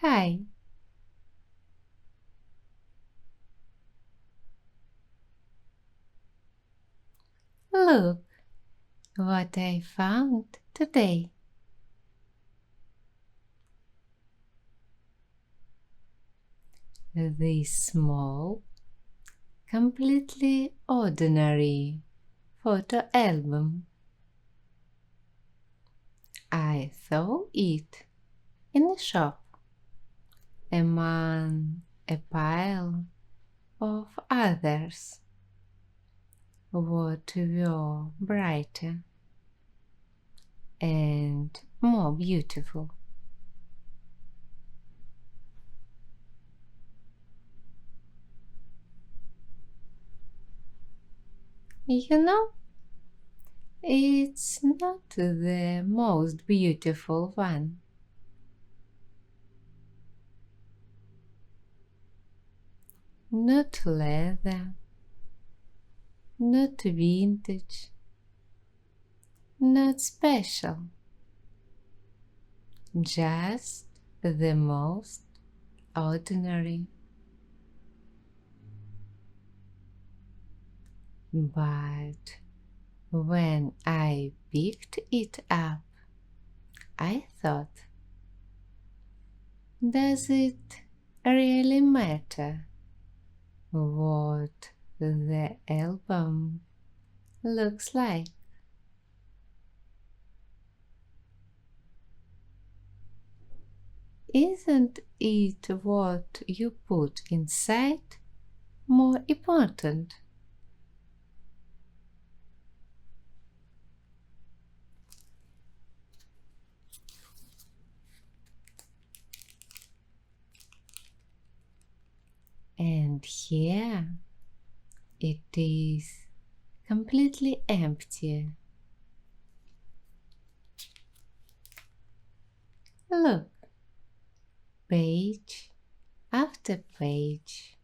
Hi, look what I found today. This small, completely ordinary photo album. I saw it in a shop among a pile of others what were brighter and more beautiful. You know, it's not the most beautiful one. Not leather, not vintage, not special, just the most ordinary. But when I picked it up, I thought, does it really matter what the album looks like? Isn't it what you put inside more important? And here it is completely empty. Look, page after page.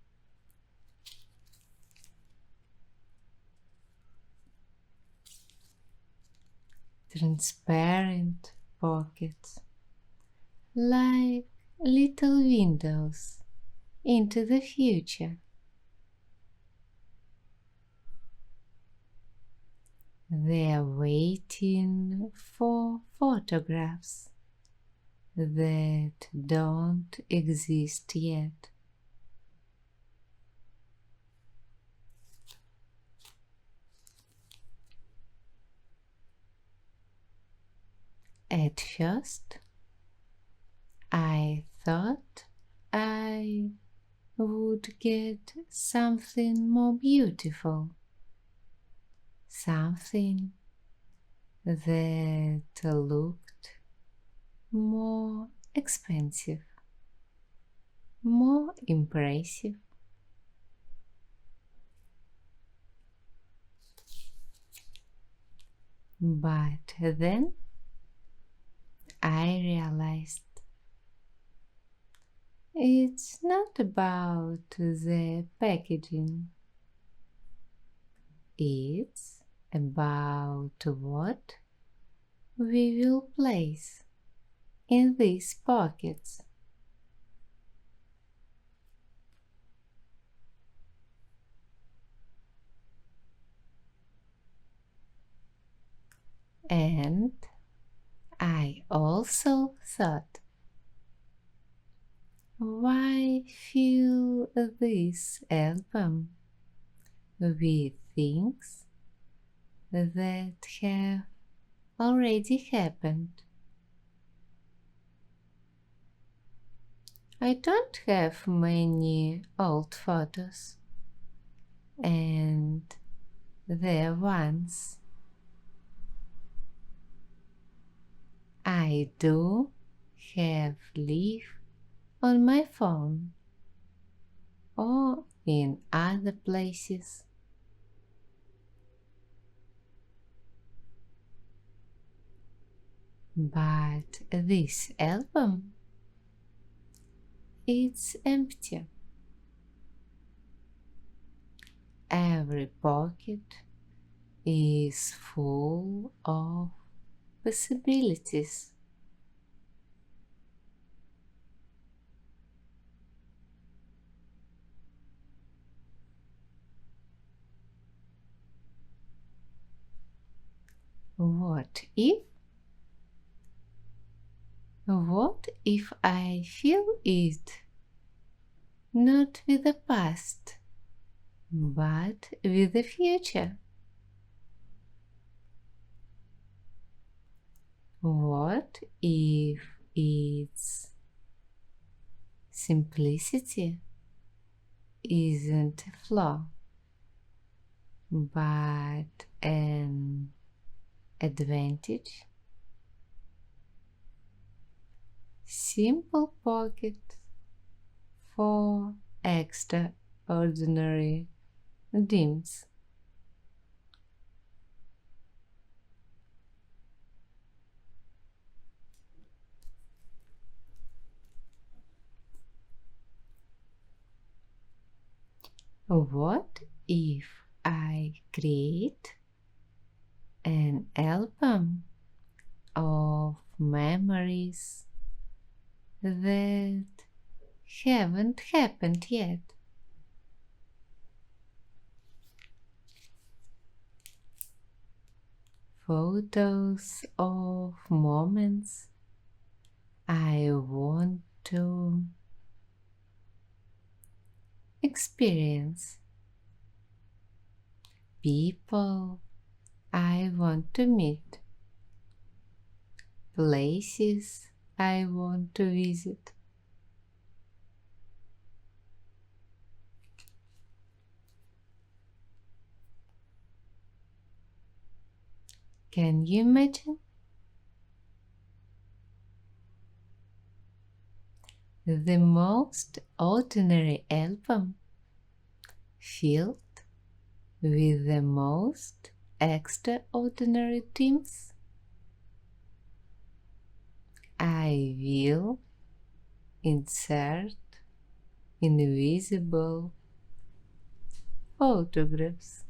Transparent pockets, like little windows into the future. They're waiting for photographs that don't exist yet. At first, I thought I would get something more beautiful, something that looked more expensive, more impressive. But then I realized it's not about the packaging, it's about what we will place in these pockets. And I also thought, why fill this album with things that have already happened? I don't have many old photos, and the ones I do have live on my phone or in other places. But this album, it's empty. Every pocket is full of possibilities. What if? What if I feel it? Not with the past, but with the future. What if its simplicity isn't a flaw, but an advantage? Simple pocket for extraordinary dreams. What if I create an album of memories that haven't happened yet? Photos of moments I want to experience, people I want to meet, places I want to visit. Can you imagine? The most ordinary album filled with the most extraordinary themes? I will insert invisible photographs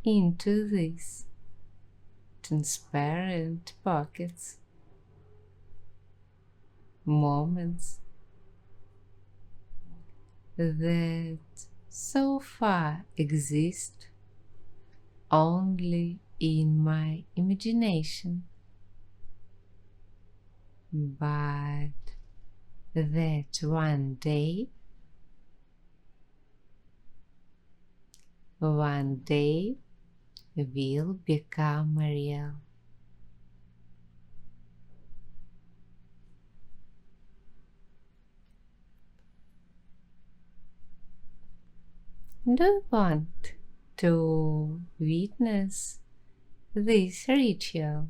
into these transparent pockets, moments that so far exist only in my imagination, but that one day will become real. Do you want to witness this ritual?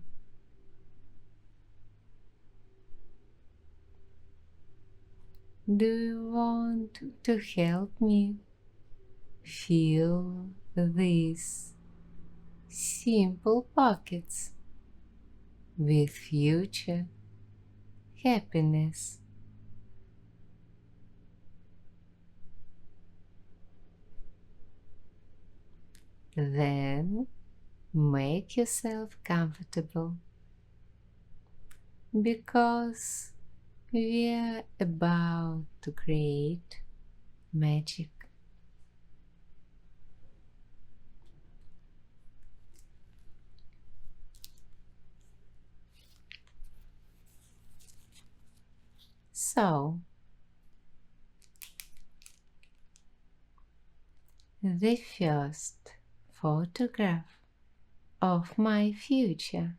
Do you want to help me fill these simple pockets with future happiness? Then make yourself comfortable, because we're about to create magic. So, the first photograph of my future.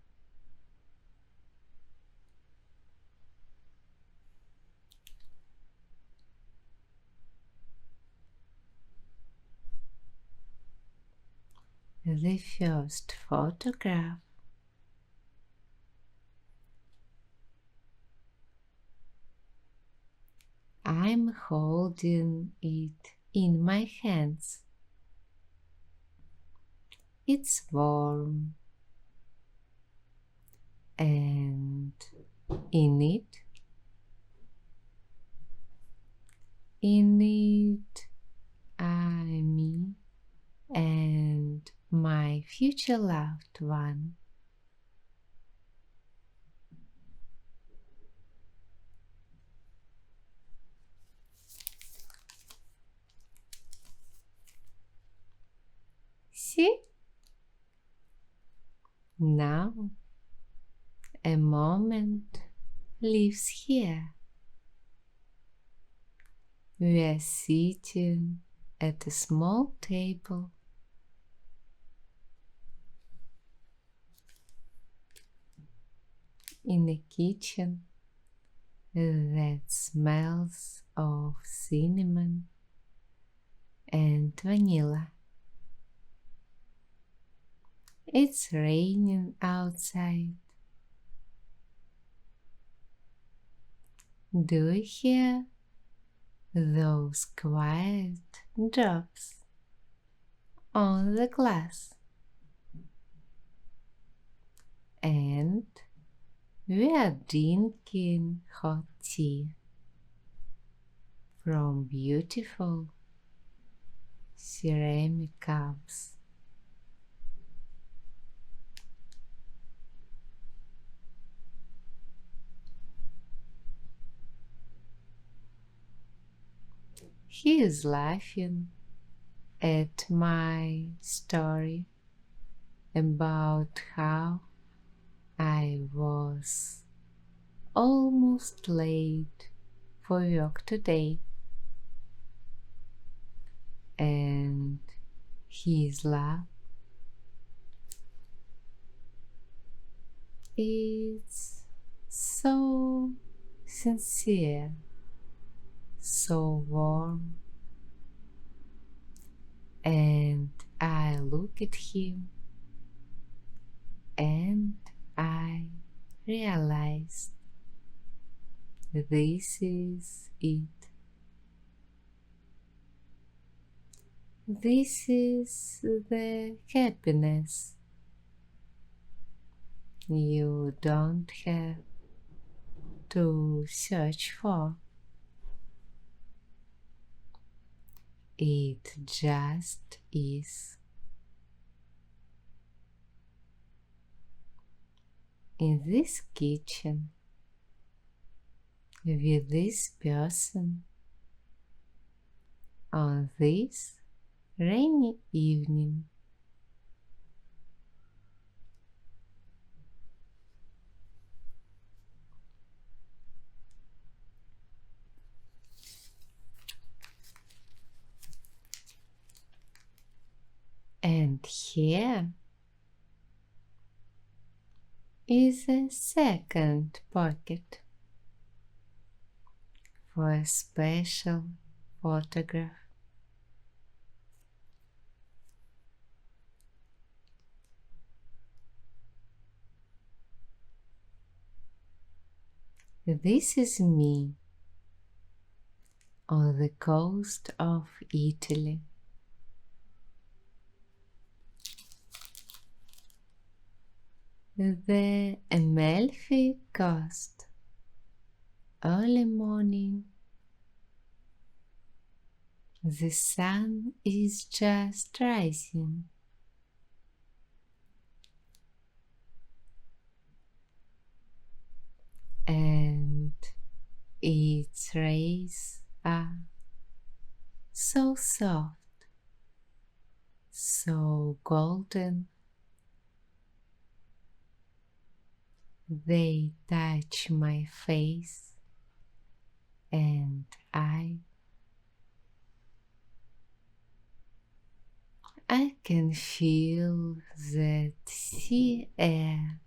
The first photograph. I'm holding it in my hands. It's warm, and in it, I, me, and my future loved one. See? Now a moment lives here. We are sitting at a small table in a kitchen that smells of cinnamon and vanilla. It's raining outside. Do you hear those quiet drops on the glass? And we are drinking hot tea from beautiful ceramic cups. He is laughing at my story about how I was almost late for work today, and his laugh is so sincere, so warm, and I look at him and I realize this is it. This is the happiness you don't have to search for. It just is. In this kitchen, with this person, on this rainy evening. And here is a second pocket for a special photograph. This is me on the coast of Italy. The Amalfi Coast, early morning. The sun is just rising. And its rays are so soft, so golden. They touch my face and I can feel that sea air,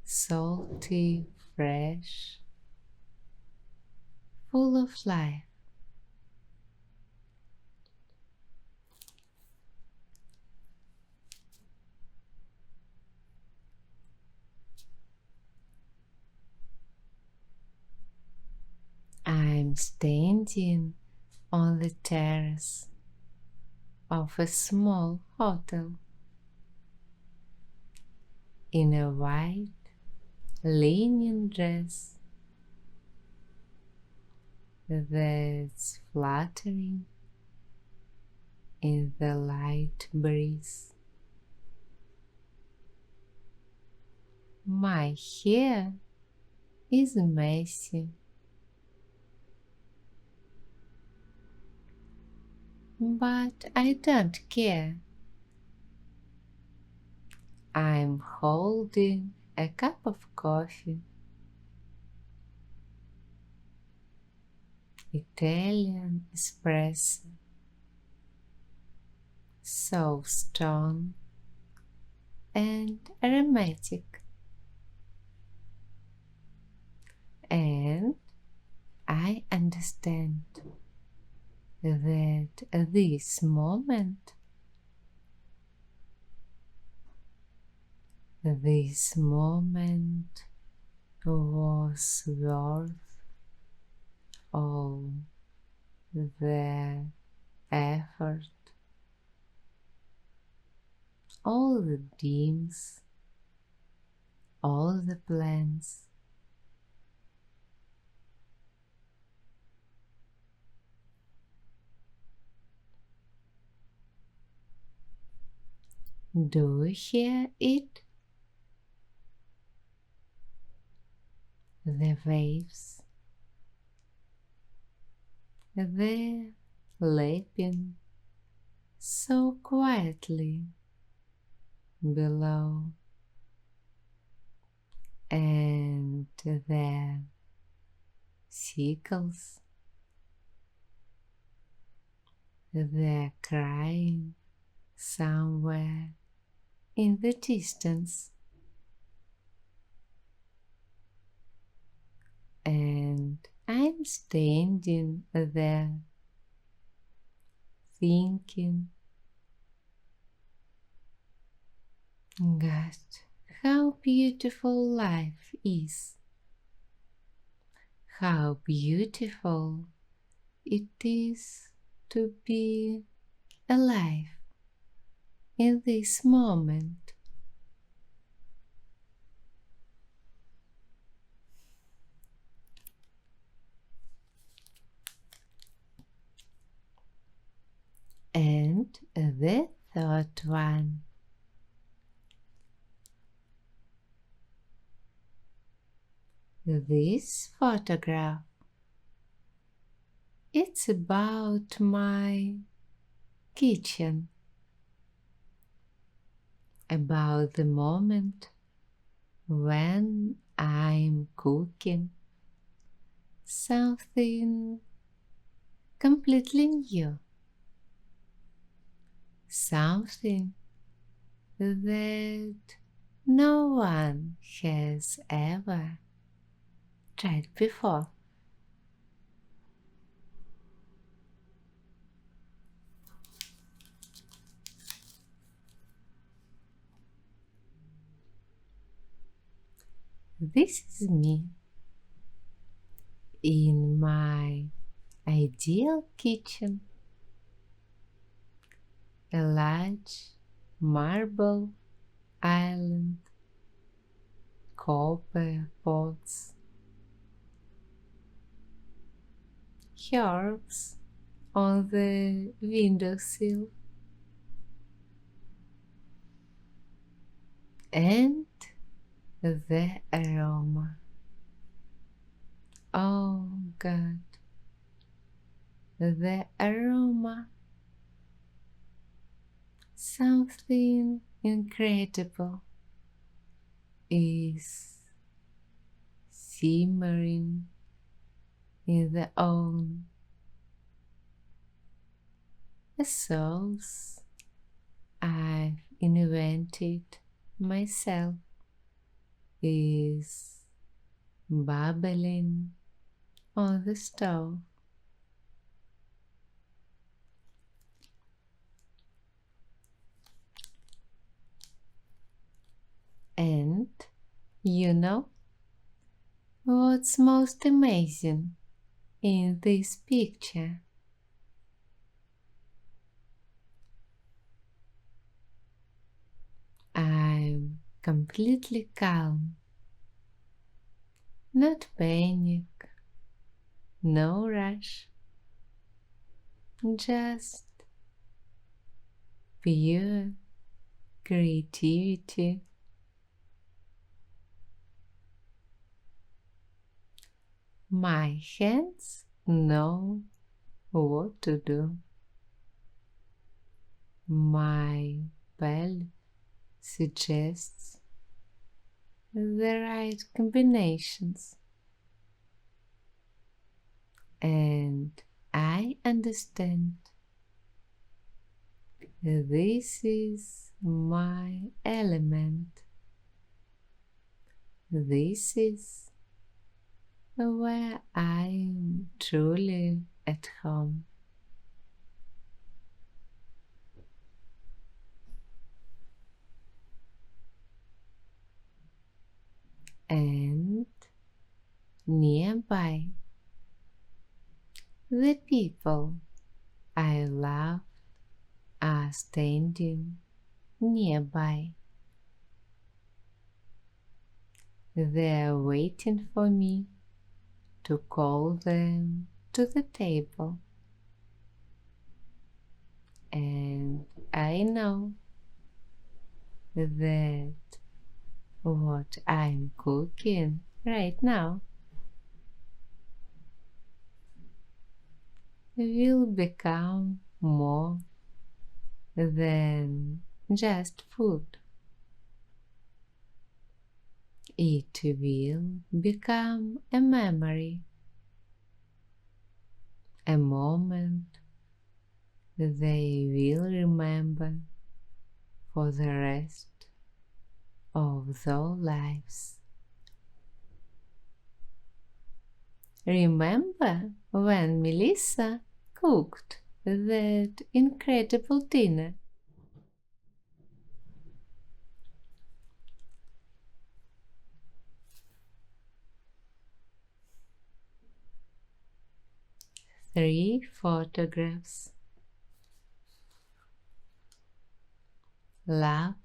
salty, fresh, full of life. I'm standing on the terrace of a small hotel in a white linen dress that's fluttering in the light breeze. My hair is messy, but I don't care. I'm holding a cup of coffee, Italian espresso, so strong and aromatic, and I understand that this moment was worth all the effort, all the dreams, all the plans. Do you hear it? The waves, the lapping so quietly below, and the seagulls, they're crying somewhere in the distance, and I'm standing there thinking, God, how beautiful life is, how beautiful it is to be alive in this moment. And the third one, this photograph, it's about my kitchen, about the moment when I'm cooking something completely new, something that no one has ever tried before. This is me in my ideal kitchen, a large marble island, copper pots, herbs on the windowsill, and the aroma. Oh God, the aroma, something incredible is simmering in the oven. A sauce I've invented myself is bubbling on the stove. And you know what's most amazing in this picture? I'm completely calm, not panic, no rush, just pure creativity. My hands know what to do. My belly suggests the right combinations, and I understand this is my element. This is where I am truly at home. And nearby, the people I love are standing nearby. They are waiting for me to call them to the table. And I know that what I'm cooking right now will become more than just food. It will become a memory, a moment they will remember for the rest of their lives. Remember when Melissa cooked that incredible dinner? Three photographs. Love,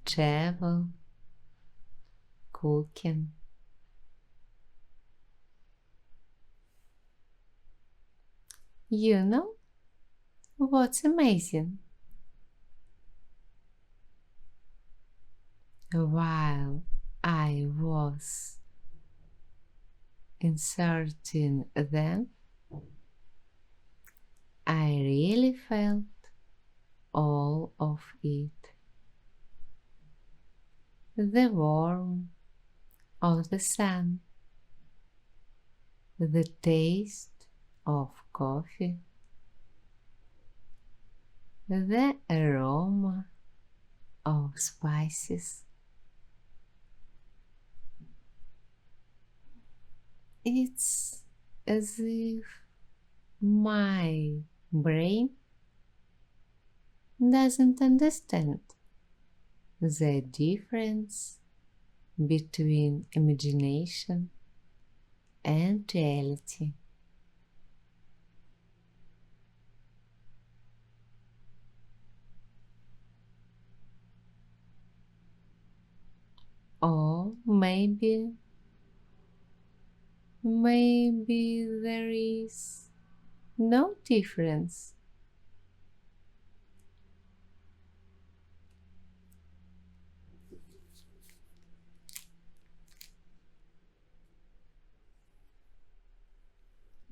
travel, cooking. You know what's amazing? While I was inserting them, I really felt all of it. The warmth of the sun, the taste of coffee, the aroma of spices. It's as if my brain doesn't understand the difference between imagination and reality. Or maybe there is no difference.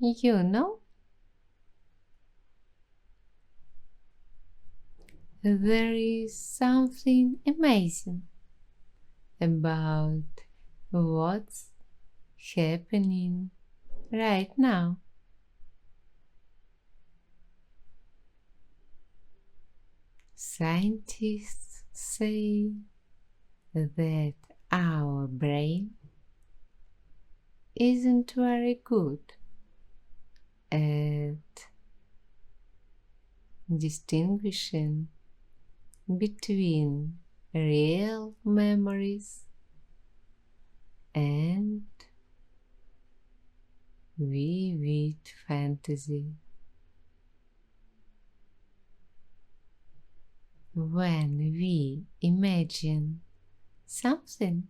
You know, there is something amazing about what's happening right now. Scientists say that our brain isn't very good at distinguishing between real memories and vivid fantasy. When we imagine something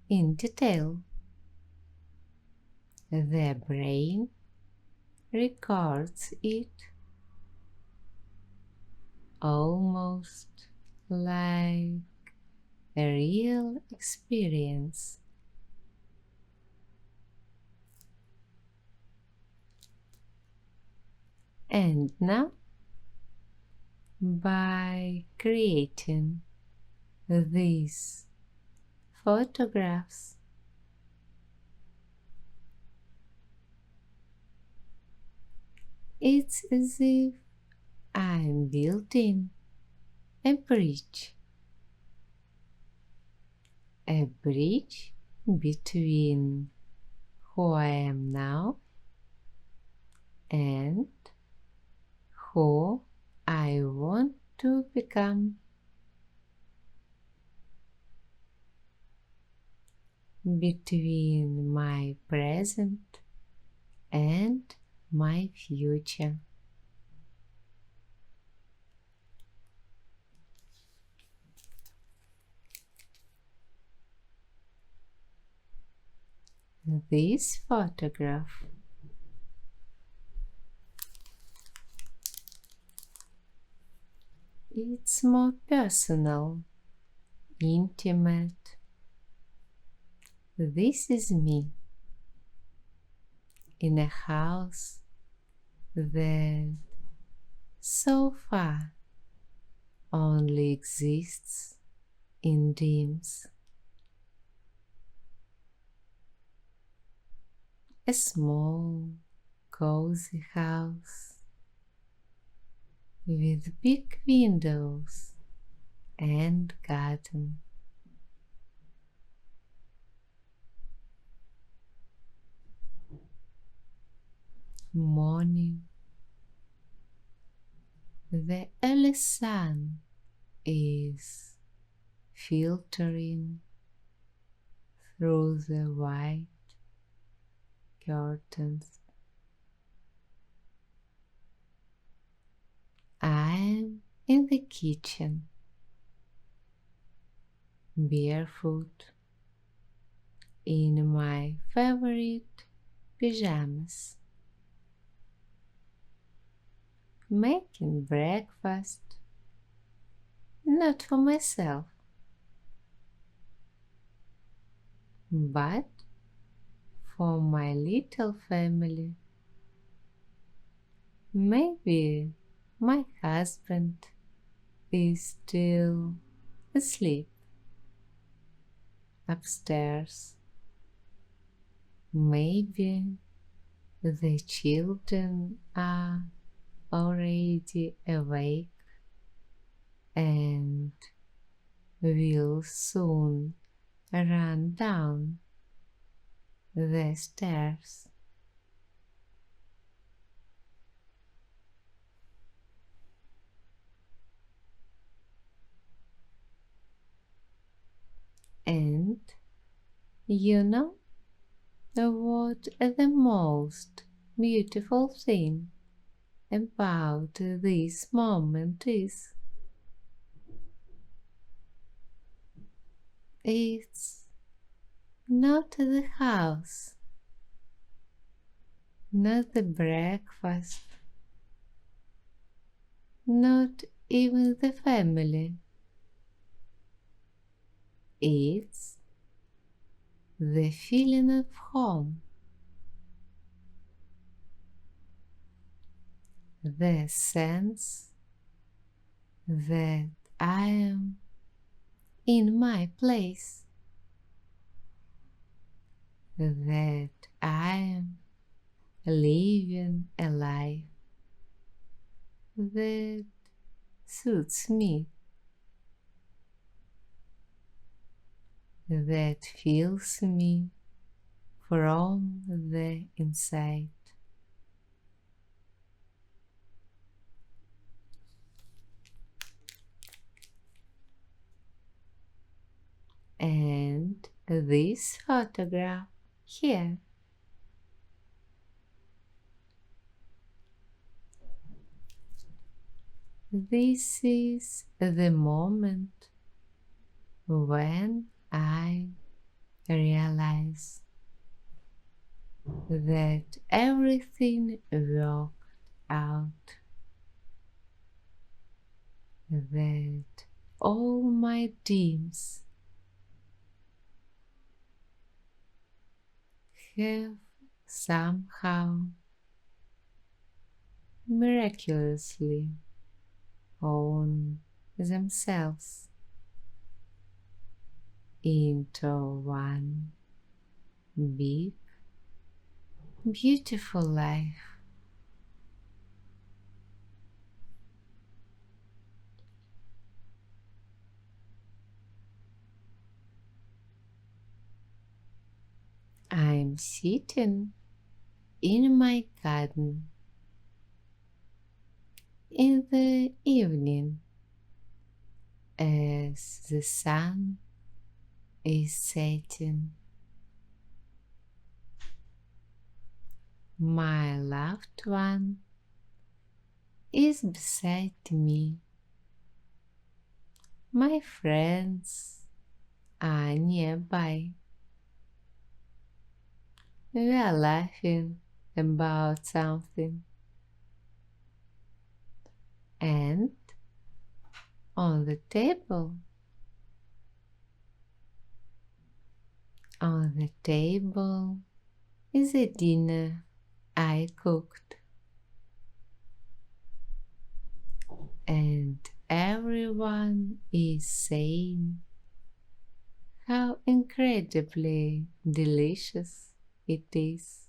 in detail, the brain records it almost like a real experience. And now, by creating these photographs. It's as if I'm building a bridge between who I am now and who I want to become, between my present and my future. This photograph it's more personal, intimate. This is me in a house that so far only exists in dreams. A small, cozy house with big windows and garden. Morning, the early sun is filtering through the white curtains. I'm in the kitchen, barefoot, in my favorite pajamas, making breakfast, not for myself, but for my little family. Maybe my husband is still asleep upstairs. Maybe the children are already awake and will soon run down the stairs. And you know what the most beautiful thing about this moment is? It's not the house, not the breakfast, not even the family. It's the feeling of home, the sense that I am in my place, that I am living a life that suits me, that fills me from the inside. And this photograph here, this is the moment when I realize that everything worked out, that all my dreams have somehow miraculously owned themselves. into one big, beautiful life. I'm sitting in my garden in the evening as the sun is setting. My loved one is beside me. My friends are nearby. We are laughing about something, and on the table, is a dinner I cooked, and everyone is saying how incredibly delicious it is.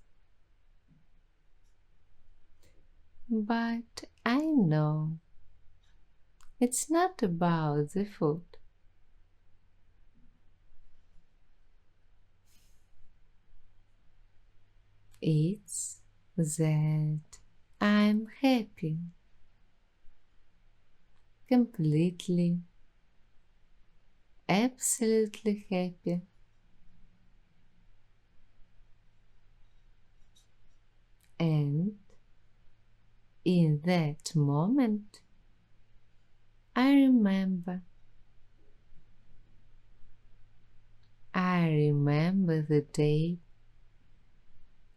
But I know it's not about the food. It's that I'm happy, completely, absolutely happy. And in that moment, I remember the day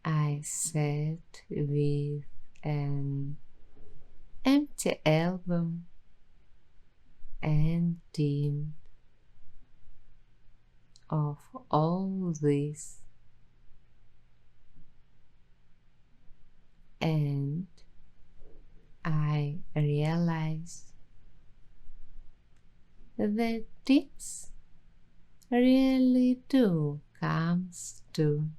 I sat with an empty album and dreamed of all this, and I realized that dreams really do comes true.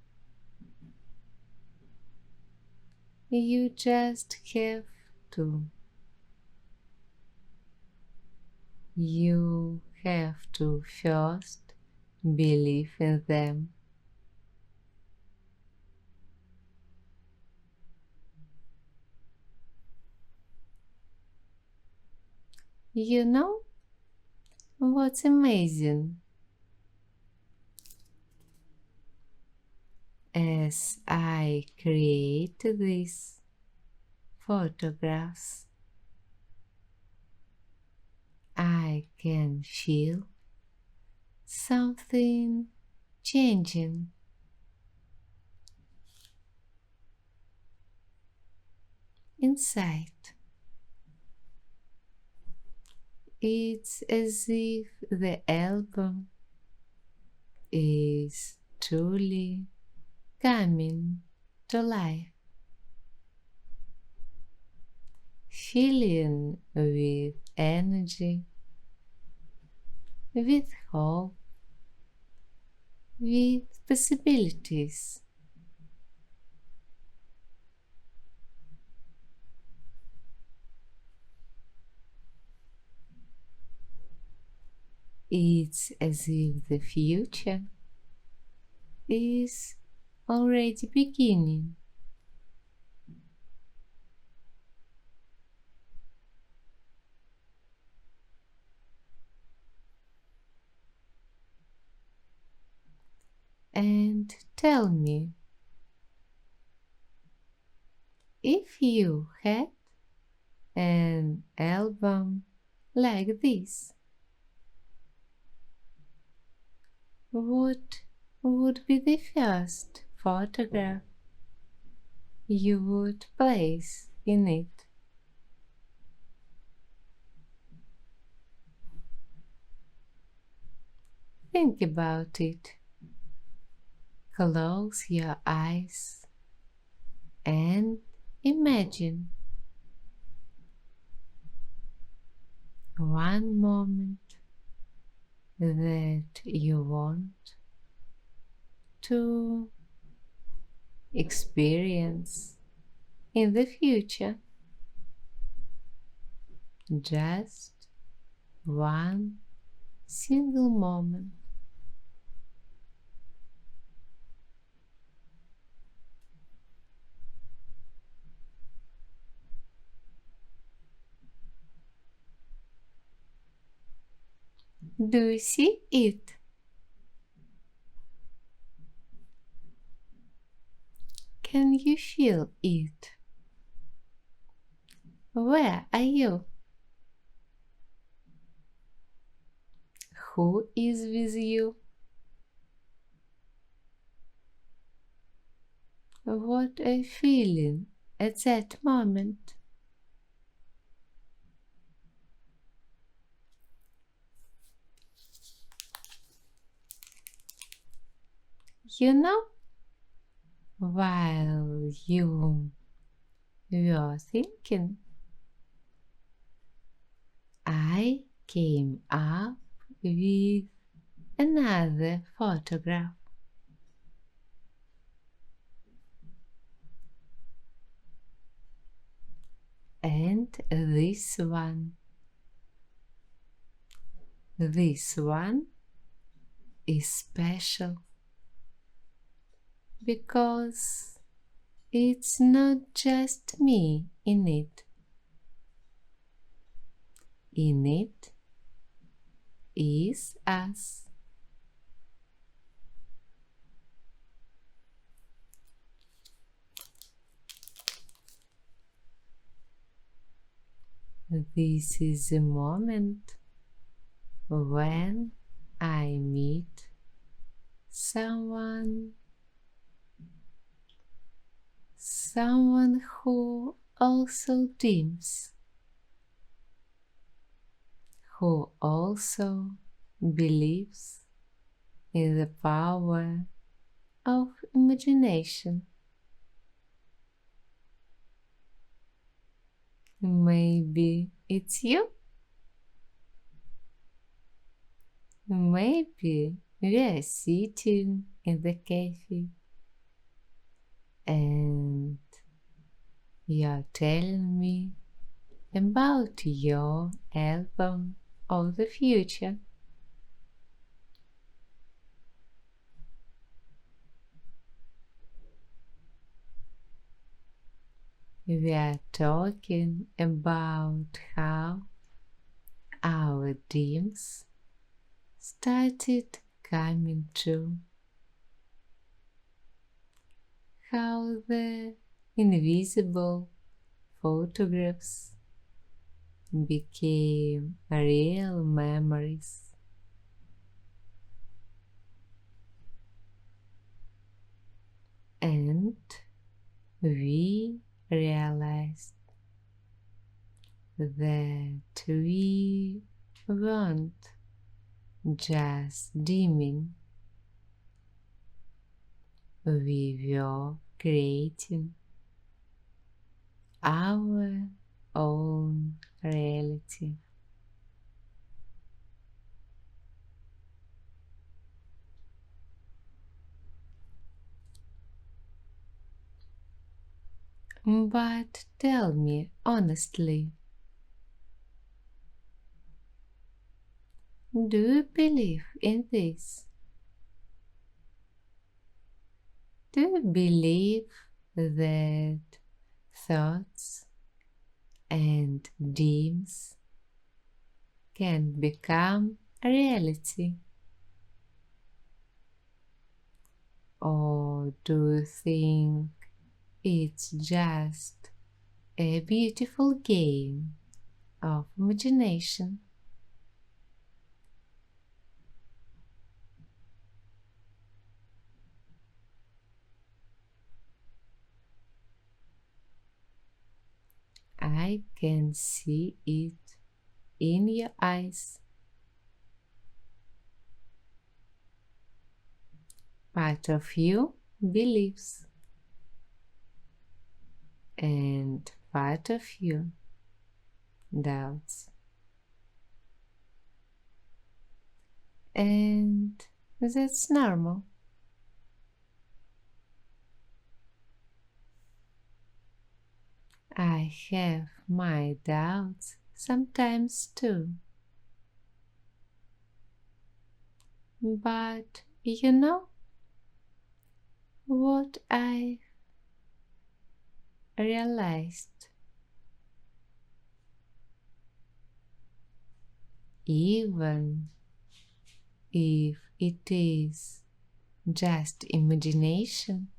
You just have to. You have to first believe in them. You know what's amazing? As I create these photographs, I can feel something changing inside. It's as if the album is truly coming to life, filling with energy, with hope, with possibilities. It's as if the future is already beginning. And tell me, if you had an album like this, what would be the first photograph you would place in it? Think about it. Close your eyes and imagine one moment that you want to experience in the future. Just one single moment. Do you see it? Can you feel it? Where are you? Who is with you? What are you feeling at that moment? You know, while you were thinking, I came up with another photograph. And this one is special because it's not just me in it. In it is us. This is the moment when I meet someone who also dreams, who also believes in the power of imagination. Maybe it's you. Maybe we are sitting in the cafe and you're telling me about your album of the future. We are talking about how our dreams started coming true, how the invisible photographs became real memories. And we realized that we weren't just dreaming, we were creating our own reality. But tell me honestly, do you believe in this? Do you believe that thoughts and dreams can become a reality? Or do you think it's just a beautiful game of imagination? I can see it in your eyes. Part of you believes, and part of you doubts. and that's normal. I have my doubts sometimes too, but you know what I realized? Even if it is just imagination,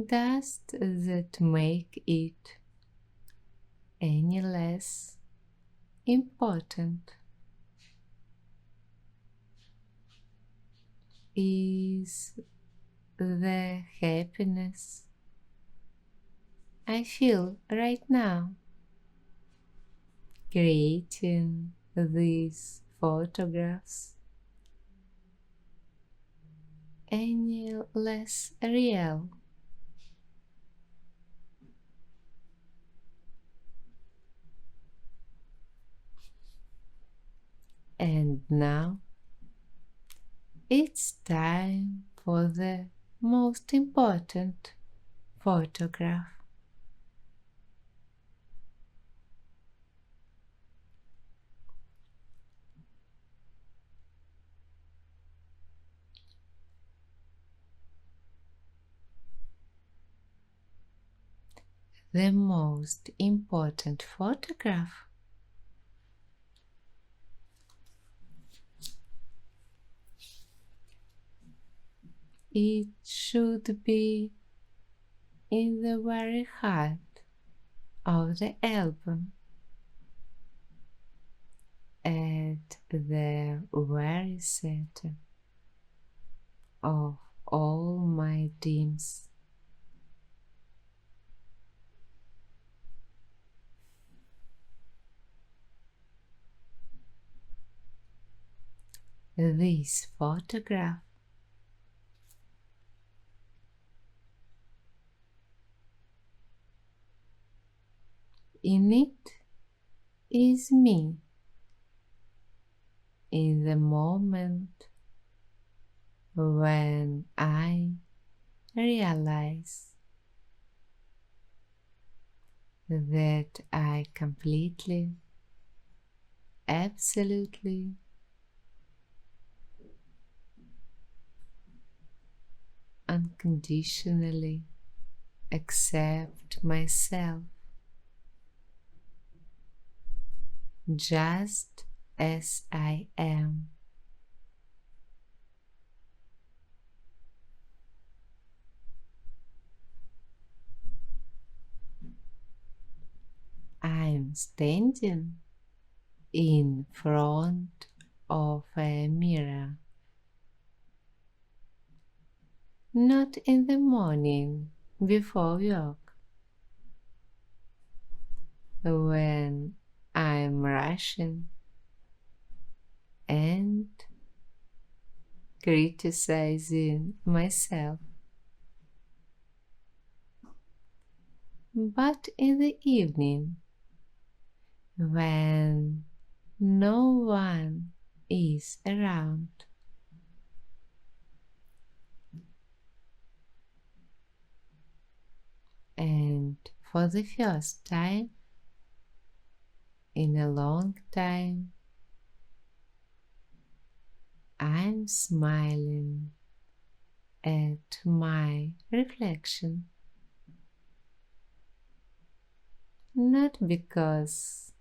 does that make it any less important? Is the happiness I feel right now creating these photographs any less real? And now it's time for the most important photograph. The most important photograph. It should be in the very heart of the album, at the very center of all my dreams. This photograph, in it is me in the moment when I realize that I completely, absolutely, unconditionally accept myself just as I am. I'm standing in front of a mirror, not in the morning before work, when I'm rushing and criticizing myself, but in the evening when no one is around. And for the first time in a long time, I'm smiling at my reflection. Not because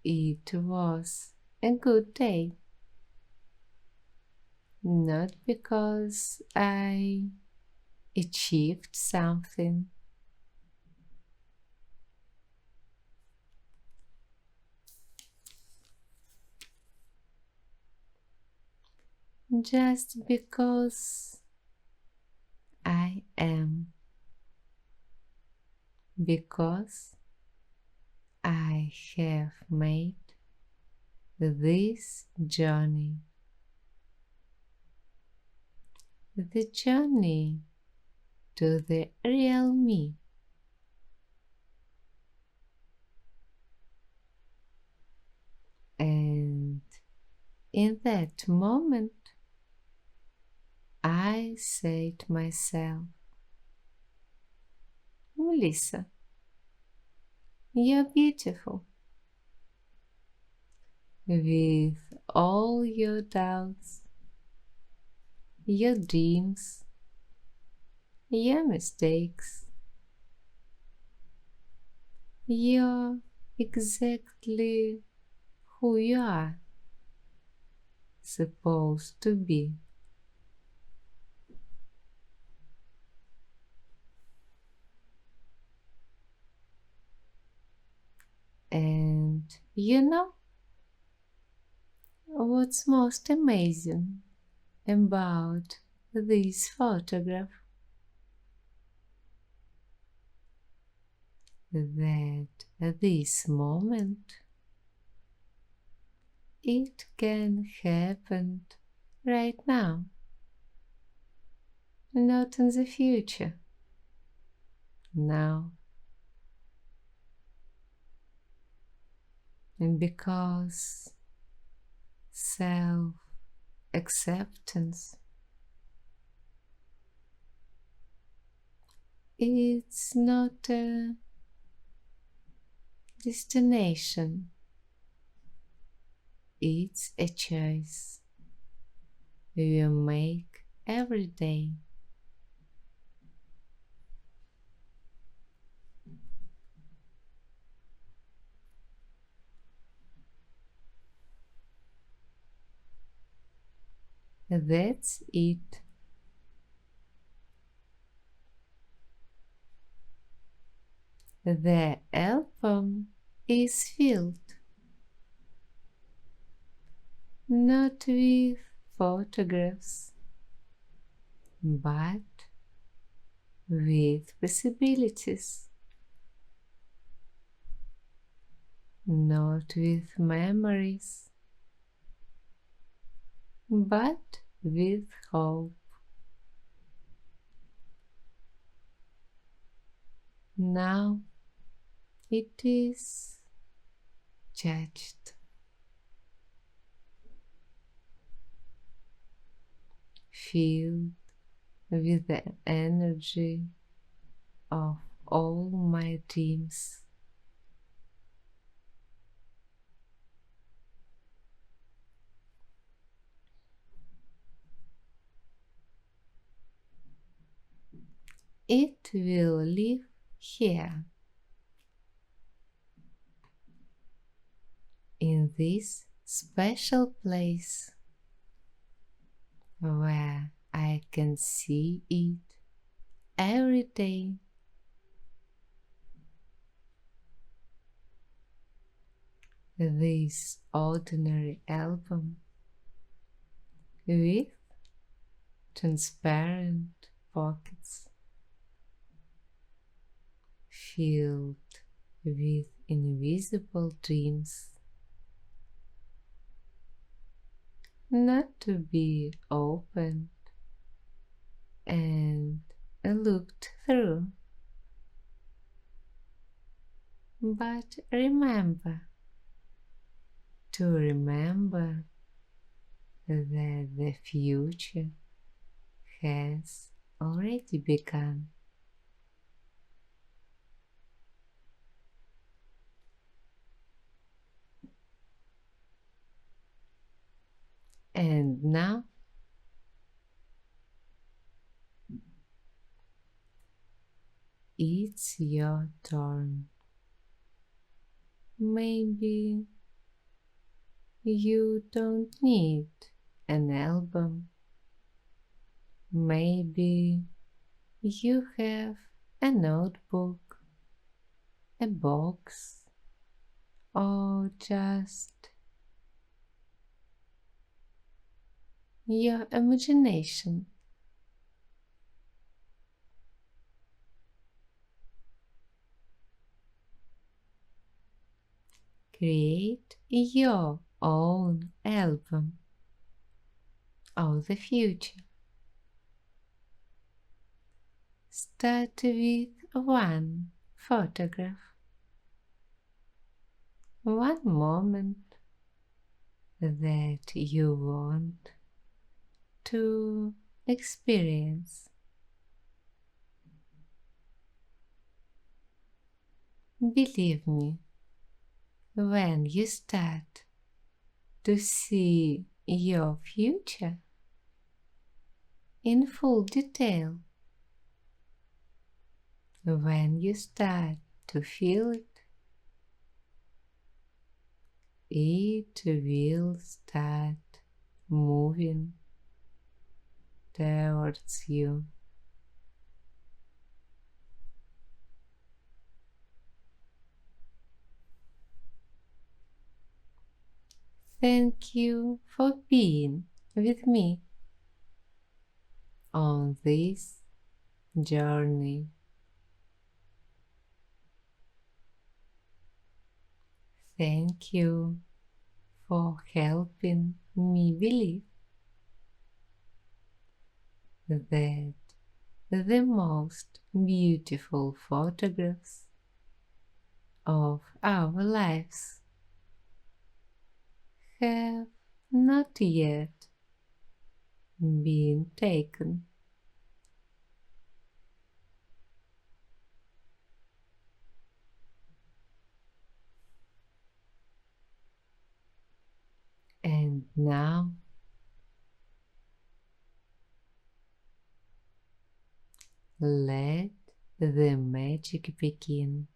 it was a good day, not because I achieved something, just because I am, because I have made this journey, the journey to the real me. And in that moment, I say to myself, Melissa, you're beautiful. With all your doubts, your dreams, your mistakes, you're exactly who you are supposed to be. And you know what's most amazing about this photograph? That at this moment it can happen right now, not in the future, now. And because self acceptance, it's not a destination, it's a choice you make every day. That's it. The album is filled not with photographs, but with possibilities, not with memories, but with hope. Now it is judged, filled with the energy of all my dreams. It will live here, in this special place where I can see it every day. This ordinary album with transparent pockets filled with invisible dreams, not to be opened and looked through. But remember to remember that the future has already begun. And now it's your turn. Maybe you don't need an album. Maybe you have a notebook, a box, or just your imagination. Create your own album of the future. Start with one photograph, one moment, that you want to experience. Believe me, when you start to see your future in full detail, when you start to feel it, it will start moving towards you. Thank you for being with me on this journey. Thank you for helping me believe that the most beautiful photographs of our lives have not yet been taken. And now let the magic begin.